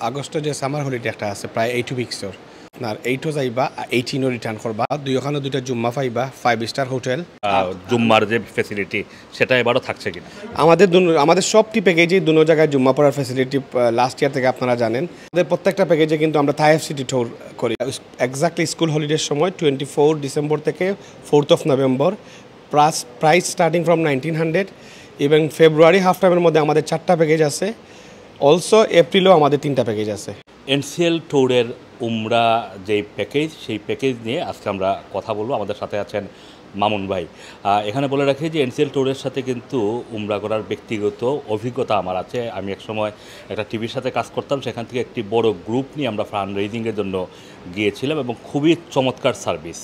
আগস্টে যে summer holiday একটা আছে প্রায় 8 উইকসর আপনার 8ও যাইবা 18ও রিটার্ন করবা ওখানে দুইটা জুম্মা পাইবা 5 স্টার হোটেল জুম্মার যে ফ্যাসিলিটি সেটা এবারও থাকছে কিনা আমাদের সবটি প্যাকেজে দুনো জায়গায় জুম্মা পড়ার ফ্যাসিলিটি লাস্ট ইয়ার থেকে আপনারা জানেন। আমাদের প্রত্যেকটা প্যাকেজে কিন্তু আমরা থাই সিটি ট্যুর করি এক্স্যাক্টলি স্কুল হলিডের সময় 24 ডিসেম্বর থেকে 4th November. Price starting from 1900 এবং ফেব্রুয়ারি হাফ টাইমের মধ্যে আমাদের 4টা প্যাকেজ আছে। অলসো এপ্রিলেও আমাদের 3টা প্যাকেজ আছে। এনসিএল ট্যুরের উমরা যেই প্যাকেজ সেই প্যাকেজ নিয়ে আজকে আমরা কথা বলবো। আমাদের সাথে আছেন মামুন ভাই। এখানে বলে রাখি যে এনসিএল ট্যুরের সাথে কিন্তু উমরা করার ব্যক্তিগত অভিজ্ঞতা আমার আছে। আমি একসময় একটা টিভির সাথে কাজ করতাম, সেখান থেকে একটি বড় গ্রুপ নিয়ে আমরা ফান্ড রেইজিংয়ের জন্য গিয়েছিলাম এবং খুবই চমৎকার সার্ভিস,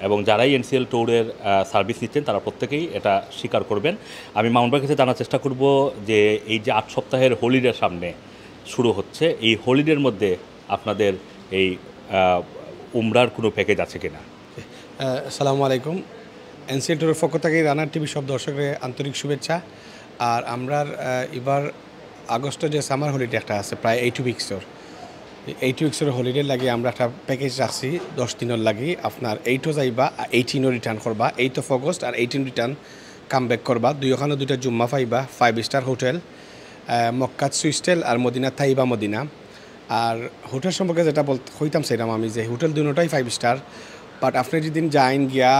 এবং যারাই এনসিএল ট্যুরের সার্ভিস নিচ্ছেন তারা প্রত্যেকেই এটা স্বীকার করবেন। আমি মামুন ভাইয়ের কাছে জানার চেষ্টা করব যে এই যে 8 সপ্তাহের হলিডের সামনে শুরু হচ্ছে, এই হলিডের মধ্যে আপনাদের এই উমরার কোনো প্যাকেজ আছে কিনা? আসসালামু আলাইকুম। এনসিএল ট্যুরের পক্ষ থেকে রানার টিভি সব দর্শকের আন্তরিক শুভেচ্ছা। আর আমরা এবার আগস্টে যে সামার হলিডে একটা আছে প্রায় 8 উইকসের হলিডে লাগে আমরা একটা প্যাকেজ রাখছি 10 দিনের লাগি। আপনার 8ও যাইবা 18ও রিটার্ন করবা, 8 অগস্ট আর 18 রিটার্ন কাম ব্যাক করবা। ওখানে দুইটা জুম্মা পাইবা 5 স্টার হোটেল, মক্কাত সুইস্টেল আর মদিনা থাইবা মদিনা। আর হোটেল সম্পর্কে যেটা হইতাম সেটাম আমি যে হোটেল দুটোটাই 5 স্টার, বাট আপনি যেদিন যাইন গিয়া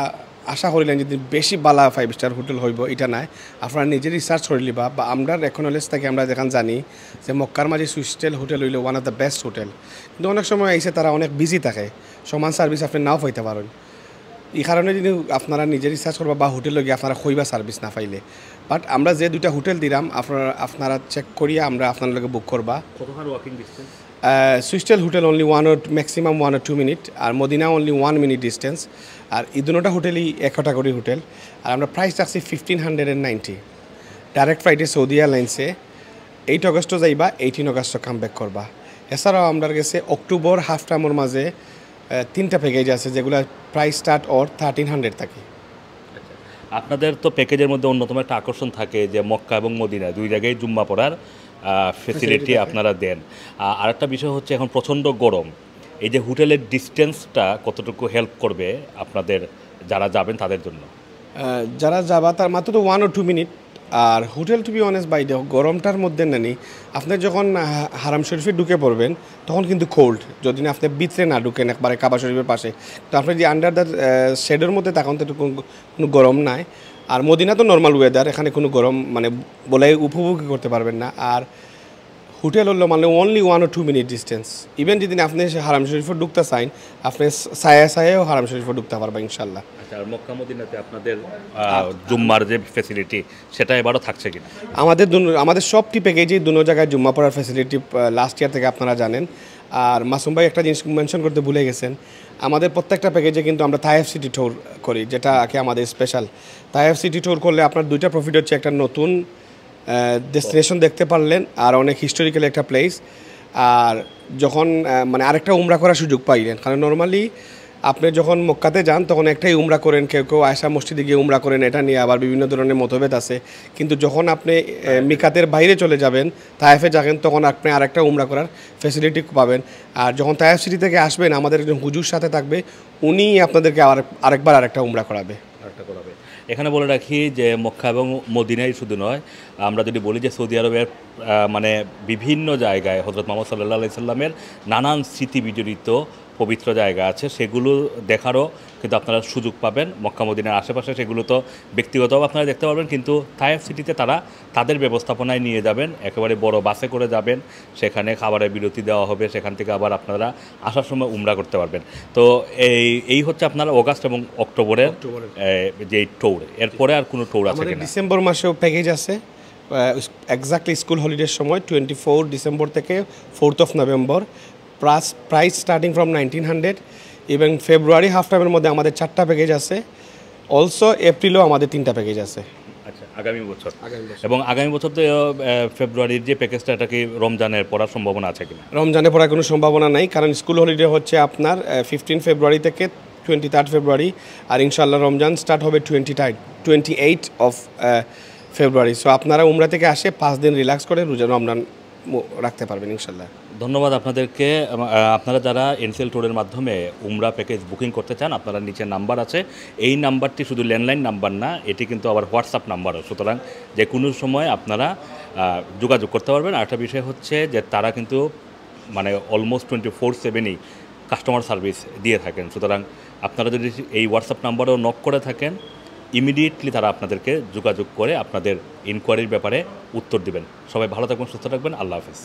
আশা করিলেন যেদিন বেশি বালা 5 স্টার হোটেল হইব এটা নাই, আপনারা নিজে রিসার্চ করে লিবা। বা আমরা একনলেজ থেকে আমরা যেখান জানি যে মক্কার মাঝে সুইস্টেল হোটেল হইল one of the best hotel, কিন্তু অনেক সময় আইসে তারা অনেক বিজি থাকে, সমান সার্ভিস আপনি নাও পাইতে পারেন। এই কারণে যদি আপনারা নিজে রিসার্চ করবা বা হোটেলে গিয়ে আপনারা কইবা সার্ভিস না পাইলে। বাট আমরা যে দুইটা হোটেল দিলাম আপনারা চেক করিয়া আমরা আপনার লগে বুক করবা। কতখানি walking distance? Swissotel hotel only maximum 1 or 2 minute, আর মদিনা অনলি 1 মিনিট ডিস্টেন্স। আর এই দুটোটা হোটেলই এক ক্যাটাগরি হোটেল। আর আমরা প্রাইস রাখছি 1590 ডাইরেক্ট ফ্লাইটে সৌদি এয়ারলাইন্সে। 8 অগস্টও যাইবা 18 অগস্টও কাম ব্যাক করবা। এছাড়াও আমরা গেছে অক্টোবর হাফ টাইমের মাঝে 3টা প্যাকেজ আছে যেগুলো প্রাইস স্টার্ট 1300 থাকে। আপনাদের তো প্যাকেজের মধ্যে অন্যতম একটা আকর্ষণ থাকে যে মক্কা এবং মদিনা দুই জায়গায় জুম্মা পড়ার ফেসিলিটি আপনারা দেন। আরেকটা বিষয় হচ্ছে এখন প্রচণ্ড গরম, এই যে হোটেলের ডিস্টেন্সটা কতটুকু হেল্প করবে আপনাদের যারা যাবেন তাদের জন্য? যারা যাবা তার মাত্র তো 1 or 2 মিনিট। আর hotel to be honest by দেও গরমটার মধ্যে নেই, আপনি যখন হারাম শরীফে ঢুকে পড়বেন তখন কিন্তু কোল্ড, যদি না আপনি ভিতরে না ঢুকেন একবারে কাবা শরীফের পাশে, তো আপনি যে আন্ডার দ্য শেডের মধ্যে তখন তো কোনো গরম নাই। আর মদিনা তো নর্মাল ওয়েদার, এখানে কোনো গরম মানে বলে উপভোগই করতে পারবেন না। আর হোটেল হলো মানে only 1 or 2 minute distance. Even যদি আপনি হারাম শরীফে ঢুকতে চান আপনি ছায়াও হারাম শরীফে ঢুকতে পারবেন ইনশাল্লাহ। আচ্ছা, আর মক্কা মদিনাতে আপনাদের জুম্মার যে ফ্যাসিলিটি সেটা এবারও থাকছে কিনা? আমাদের সবটি প্যাকেজে দুনো জায়গায় জুম্মা পড়ার ফ্যাসিলিটি লাস্ট ইয়ার থেকে আপনারা জানেন। আর মাসুম ভাই একটা জিনিস মেনশন করতে ভুলে গেছেন, আমাদের প্রত্যেকটা প্যাকেজে কিন্তু আমরা থাই সিটি ট্যুর করি, যেটা আমাদের স্পেশাল। থাই সিটি ট্যুর করলে আপনার দুইটা প্রফিট হচ্ছে, একটা নতুন ডেস্টিনেশন দেখতে পারলেন আর অনেক হিস্টোরিক্যাল একটা প্লেস। আর যখন মানে আরেকটা উমরা করার সুযোগ পাইলেন, কারণ নর্মালি আপনি যখন মক্কাতে যান তখন একটাই উমরা করেন, কেউ কেউ আয়সা মসজিদে গিয়ে উমরা করেন, এটা নিয়ে আবার বিভিন্ন ধরনের মতভেদ আছে। কিন্তু যখন আপনি মিকাতের বাইরে চলে যাবেন তায়েফে যাবেন তখন আপনি আরেকটা উমরা করার ফ্যাসিলিটি পাবেন। আর যখন তায়েফ সিটি থেকে আসবেন আমাদের একজন হুজুর সাথে থাকবে, উনি আপনাদেরকে আরেকবার আরেকটা উমরা করাবে। এখানে বলে রাখি যে মক্কা এবং মদিনাই শুধু নয়, আমরা যদি বলি যে সৌদি আরবের মানে বিভিন্ন জায়গায় হযরত মুহাম্মদ সাল্লাল্লাহু আলাইহি সাল্লামের নানান স্মৃতি বিজড়িত পবিত্র জায়গা আছে, সেগুলো দেখারও কিন্তু আপনারা সুযোগ পাবেন। মক্কা মদিনার আশেপাশে সেগুলো তো ব্যক্তিগতভাবে আপনারা দেখতে পারবেন, কিন্তু তায়েফ সিটিতে তারা তাদের ব্যবস্থাপনায় নিয়ে যাবেন, একেবারে বড় বাসে করে যাবেন, সেখানে খাবারের বিরতি দেওয়া হবে, সেখান থেকে আবার আপনারা আসার সময় উমরা করতে পারবেন। তো এই হচ্ছে আপনারা অগাস্ট এবং অক্টোবরের যে ট্যুর, এরপরে আর কোনো ট্যুর আছে কিনা? ডিসেম্বর মাসেও প্যাকেজ আছে এক্স্যাক্টলি স্কুল হলিডের সময় 24 ডিসেম্বর থেকে 4th November. Price starting from 1900 এবং ফেব্রুয়ারি হাফ টাইমের মধ্যে আমাদের 4টা প্যাকেজ আছে। অলসো এপ্রিলেও আমাদের 3টা প্যাকেজ আছে। আচ্ছা, আগামী বছর এবং আগামী বছর তো ফেব্রুয়ারির যে প্যাকেজটা, এটা কি রমজানের পড়ার সম্ভাবনা আছে কিনা? রমজানে পড়ার কোনো সম্ভাবনা নাই, কারণ স্কুল হলিডে হচ্ছে আপনার 15 ফেব্রুয়ারি থেকে 23 ফেব্রুয়ারি, আর ইনশাল্লাহ রমজান স্টার্ট হবে 28 ফেব্রুয়ারি। সো আপনারা উমরা থেকে আসে 5 দিন রিল্যাক্স করে রমজান রাখতে পারবেন ইনশাল্লাহ। ধন্যবাদ আপনাদেরকে। আপনারা যারা এনসিএল ট্যুরের মাধ্যমে উমরা প্যাকেজ বুকিং করতে চান, আপনারা নিচে নাম্বার আছে, এই নাম্বারটি শুধু ল্যান্ডলাইন নাম্বার না, এটি কিন্তু আবার হোয়াটসঅ্যাপ নাম্বারও, সুতরাং যে কোনো সময় আপনারা যোগাযোগ করতে পারবেন। আর একটা বিষয় হচ্ছে যে তারা কিন্তু মানে অলমোস্ট 24/7ই কাস্টমার সার্ভিস দিয়ে থাকেন, সুতরাং আপনারা যদি এই হোয়াটসঅ্যাপ নাম্বারেও নক করে থাকেন, ইমিডিয়েটলি তারা আপনাদেরকে যোগাযোগ করে আপনাদের ইনকোয়ারির ব্যাপারে উত্তর দিবেন। সবাই ভালো থাকবেন, সুস্থ থাকবেন, আল্লাহ হাফেজ।